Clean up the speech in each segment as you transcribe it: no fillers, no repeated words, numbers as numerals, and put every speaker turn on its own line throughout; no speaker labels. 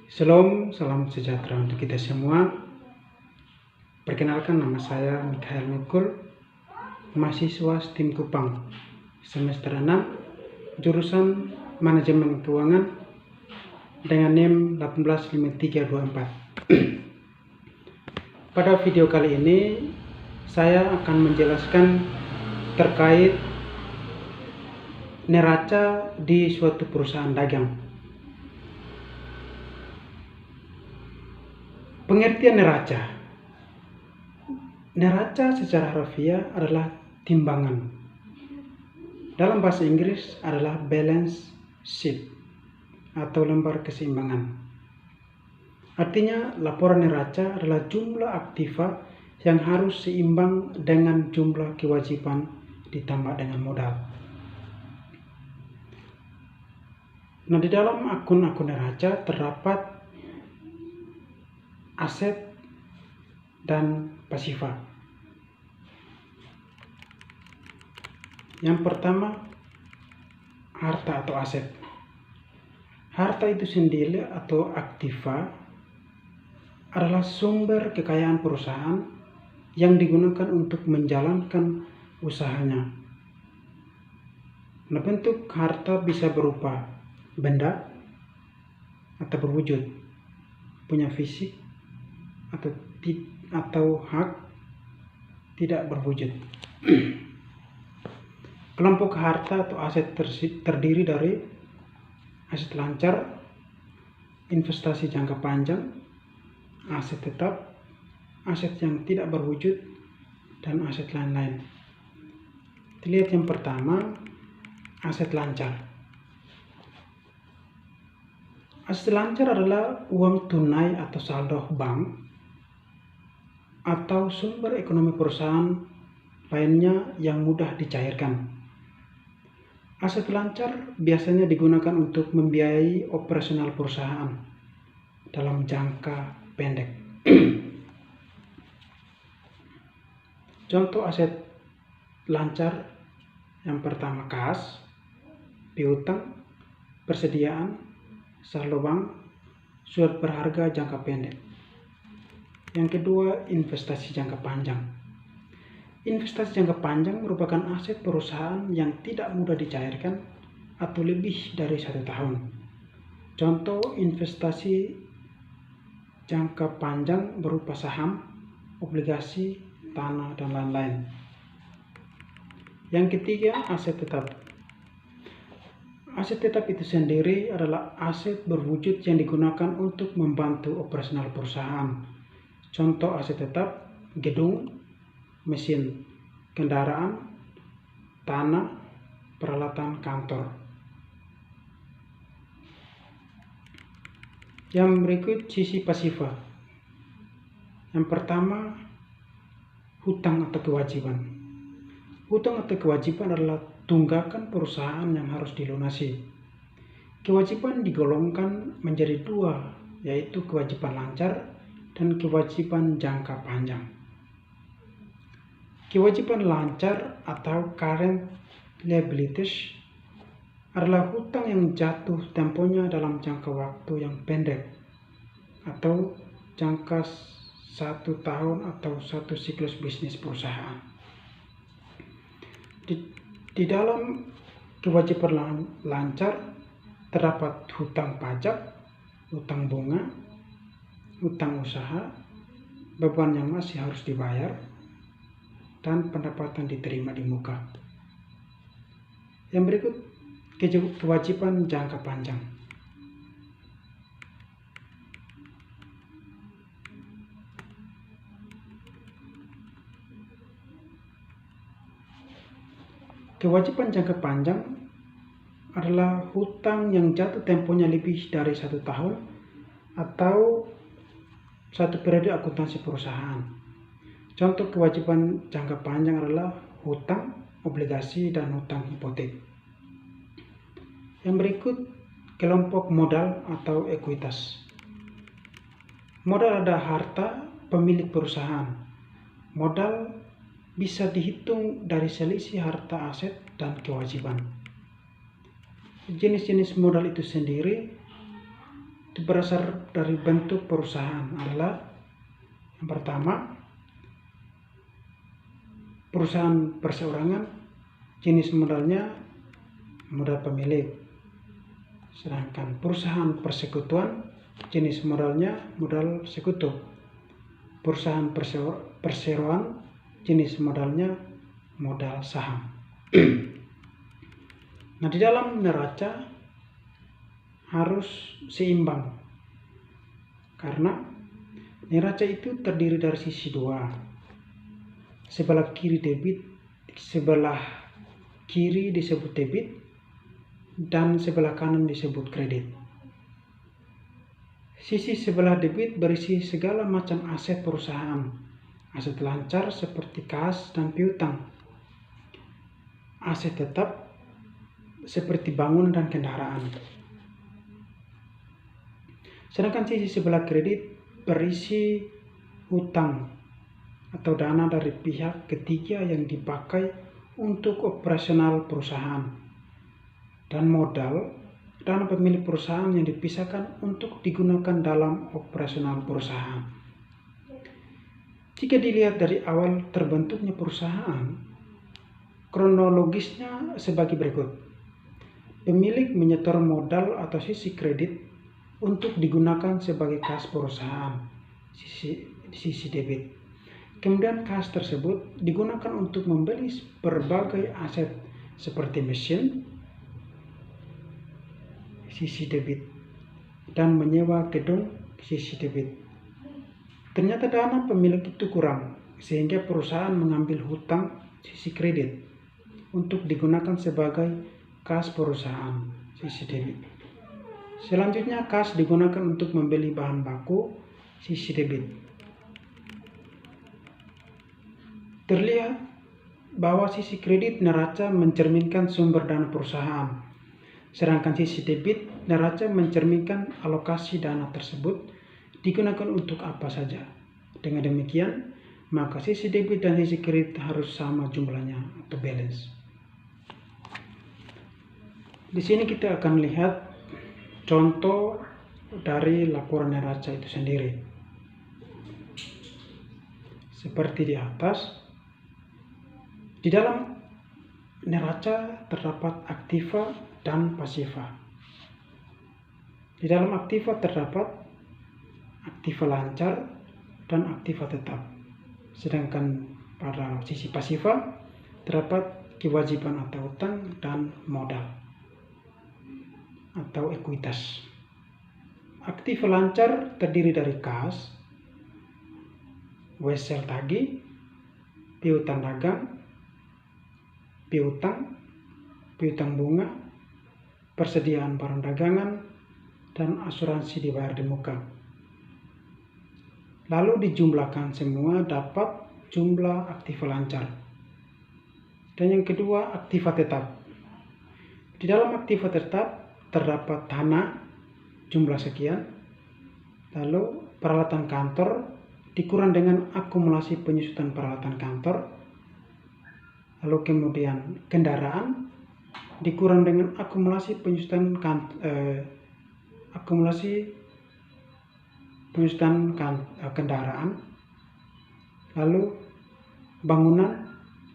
Shalom, salam sejahtera untuk kita semua. Perkenalkan, nama saya Mikhail Mikul, mahasiswa STIM Kupang, semester 6, jurusan Manajemen Keuangan dengan NIM 185324. Pada video kali ini, saya akan menjelaskan terkait neraca di suatu perusahaan dagang. Pengertian neraca. Neraca secara harfiah adalah timbangan. Dalam bahasa Inggris adalah balance sheet atau lembar keseimbangan. Artinya, laporan neraca adalah jumlah aktiva yang harus seimbang dengan jumlah kewajiban ditambah dengan modal. Nah, di dalam akun-akun neraca terdapat aset dan pasifa. Yang pertama, harta atau aset. Harta itu sendiri atau aktiva adalah sumber kekayaan perusahaan yang digunakan untuk menjalankan usahanya. Nah, bentuk harta bisa berupa benda atau berwujud, punya fisik, atau hak tidak berwujud. Kelompok harta atau aset terdiri dari aset lancar, investasi jangka panjang, aset tetap, aset yang tidak berwujud, dan aset lain-lain. Lihat yang pertama, aset lancar. Aset lancar adalah uang tunai atau saldo bank atau sumber ekonomi perusahaan lainnya yang mudah dicairkan. Aset lancar biasanya digunakan untuk membiayai operasional perusahaan dalam jangka pendek. Contoh aset lancar yang pertama kas, piutang, persediaan, saldo bank, surat berharga jangka pendek. Yang kedua, investasi jangka panjang. Investasi jangka panjang merupakan aset perusahaan yang tidak mudah dicairkan atau lebih dari 1 tahun. Contoh investasi jangka panjang berupa saham, obligasi, tanah, dan lain-lain. Yang ketiga, aset tetap. Aset tetap itu sendiri adalah aset berwujud yang digunakan untuk membantu operasional perusahaan. Contoh aset tetap, gedung, mesin kendaraan, tanah, peralatan kantor. Yang berikut sisi pasifa. Yang pertama, hutang atau kewajiban. Hutang atau kewajiban adalah tunggakan perusahaan yang harus dilunasi. Kewajiban digolongkan menjadi 2, yaitu kewajiban lancar dan kewajiban jangka panjang. Kewajiban lancar atau current liabilities adalah hutang yang jatuh temponya dalam jangka waktu yang pendek atau jangka 1 tahun atau 1 siklus bisnis perusahaan. Di dalam kewajiban lancar terdapat hutang pajak, hutang bunga, hutang usaha, beban yang masih harus dibayar, dan pendapatan diterima di muka. Yang berikut, kewajiban jangka panjang. Kewajiban jangka panjang adalah hutang yang jatuh temponya lebih dari 1 tahun atau 1 periode akuntansi perusahaan. Contoh kewajiban jangka panjang adalah hutang, obligasi, dan hutang hipotek. Yang berikut, kelompok modal atau ekuitas. Modal adalah harta pemilik perusahaan. Modal bisa dihitung dari selisih harta aset dan kewajiban. Jenis-jenis modal itu sendiri itu berasal dari bentuk perusahaan adalah yang pertama, perusahaan perseorangan, jenis modalnya modal pemilik. Sedangkan perusahaan persekutuan, jenis modalnya modal sekutu. Perusahaan perseroan, jenis modalnya modal saham. Nah, di dalam neraca harus seimbang, karena neraca itu terdiri dari sisi dua. Sebelah kiri debit, sebelah kiri disebut debit, dan sebelah kanan disebut kredit. Sisi sebelah debit berisi segala macam aset perusahaan, aset lancar seperti kas dan piutang, aset tetap seperti bangunan dan kendaraan. Sedangkan sisi sebelah kredit berisi hutang atau dana dari pihak ketiga yang dipakai untuk operasional perusahaan, dan modal, dana pemilik perusahaan yang dipisahkan untuk digunakan dalam operasional perusahaan. Jika dilihat dari awal terbentuknya perusahaan, kronologisnya sebagai berikut. Pemilik menyetor modal atau sisi kredit untuk digunakan sebagai kas perusahaan, sisi debit. Kemudian kas tersebut digunakan untuk membeli berbagai aset seperti mesin, sisi debit, dan menyewa gedung, sisi debit. Ternyata dana pemilik itu kurang, sehingga perusahaan mengambil hutang, sisi kredit, untuk digunakan sebagai kas perusahaan, sisi debit. Selanjutnya kas digunakan untuk membeli bahan baku, sisi debit. Terlihat bahwa sisi kredit neraca mencerminkan sumber dana perusahaan, sedangkan sisi debit neraca mencerminkan alokasi dana tersebut digunakan untuk apa saja. Dengan demikian, maka sisi debit dan sisi kredit harus sama jumlahnya atau balance. Di sini kita akan lihat contoh dari laporan neraca itu sendiri. Seperti di atas, di dalam neraca terdapat aktiva dan pasiva. Di dalam aktiva terdapat aktiva lancar dan aktiva tetap. Sedangkan pada sisi pasiva terdapat kewajiban atau utang dan modal atau ekuitas. Aktiva lancar terdiri dari kas, wesel tagih, piutang dagang, piutang bunga, persediaan barang dagangan, dan asuransi dibayar di muka. Lalu dijumlahkan semua dapat jumlah aktiva lancar. Dan yang kedua, aktiva tetap. Di dalam aktiva tetap terdapat tanah jumlah sekian, lalu peralatan kantor dikurang dengan akumulasi penyusutan peralatan kantor, lalu kemudian kendaraan dikurang dengan akumulasi penyusutan kendaraan, lalu bangunan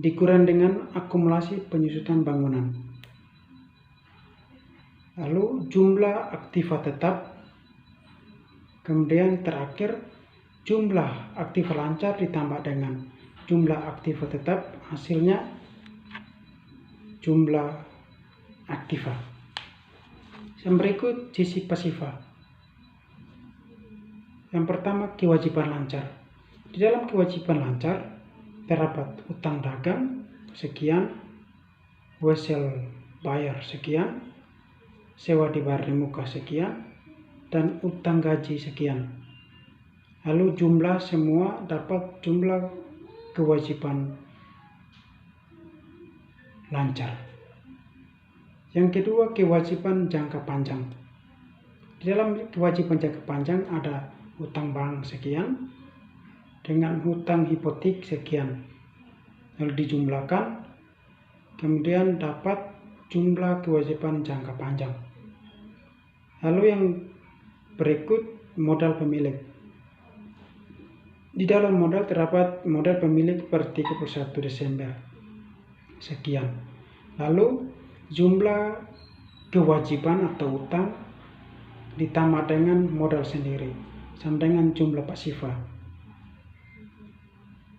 dikurang dengan akumulasi penyusutan bangunan, lalu jumlah aktiva tetap, kemudian terakhir jumlah aktiva lancar ditambah dengan jumlah aktiva tetap, hasilnya jumlah aktiva. Yang berikut sisi pasiva. Yang pertama, kewajiban lancar. Di dalam kewajiban lancar terdapat utang dagang sekian, wesel bayar sekian, sewa dibayar di muka sekian, dan utang gaji sekian. Lalu jumlah semua dapat jumlah kewajiban lancar. Yang kedua, kewajiban jangka panjang. Di dalam kewajiban jangka panjang ada hutang bank sekian dengan hutang hipotek sekian. Lalu dijumlahkan, kemudian dapat jumlah kewajiban jangka panjang. Lalu yang Berikut modal pemilik. Di dalam modal terdapat modal pemilik per 31 Desember. Sekian. Lalu jumlah kewajiban atau utang ditambah dengan modal sendiri sama dengan jumlah pasifa.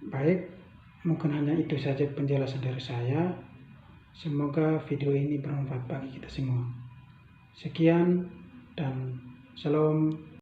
Baik, mungkin hanya itu saja penjelasan dari saya. Semoga video ini bermanfaat bagi kita semua. Sekian dan salam.